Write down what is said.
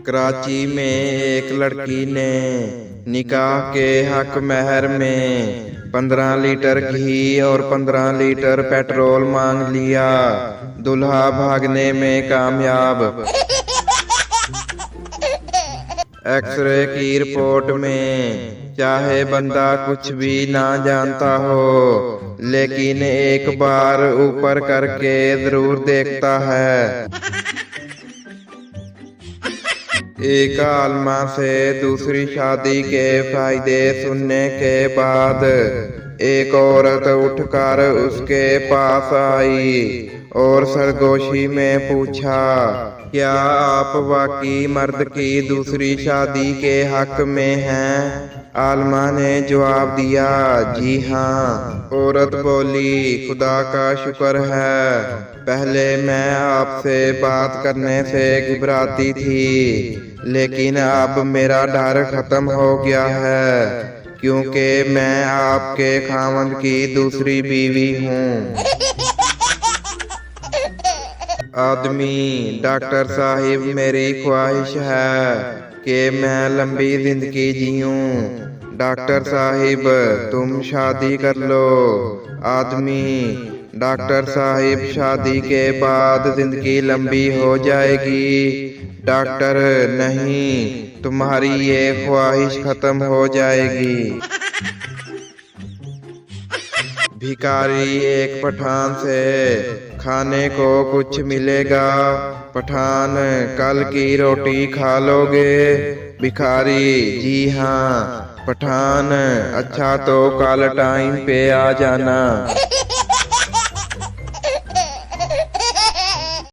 कराची में एक लड़की ने निकाह के हक महर में 15 लीटर घी और 15 लीटर पेट्रोल मांग लिया। दूल्हा भागने में कामयाब। एक्सरे की रिपोर्ट में चाहे बंदा कुछ भी ना जानता हो, लेकिन एक बार ऊपर करके जरूर देखता है। एक आलमा से दूसरी शादी के फायदे सुनने के बाद एक औरत उठकर उसके पास आई और सरगोशी में पूछा, क्या आप वाकई मर्द की दूसरी शादी के हक में हैं? आलमा ने जवाब दिया, जी हाँ। औरत बोली, खुदा का शुक्र है, पहले मैं आपसे बात करने से घबराती थी, लेकिन अब मेरा डर खत्म हो गया है, क्योंकि मैं आपके खामद की दूसरी बीवी हूँ। आदमी, डॉक्टर साहिब मेरी ख्वाहिश है कि मैं लंबी जिंदगी जीऊं। डॉक्टर साहिब तुम शादी कर लो। आदमी, डॉक्टर साहिब शादी के बाद जिंदगी लंबी हो जाएगी। डॉक्टर नहीं, तुम्हारी ये ख्वाहिश खत्म हो जाएगी। भिखारी एक पठान से खाने को कुछ मिलेगा? पठान, कल की रोटी खा लोगे? भिखारी, जी हाँ। पठान, अच्छा तो कल टाइम पे आ जाना।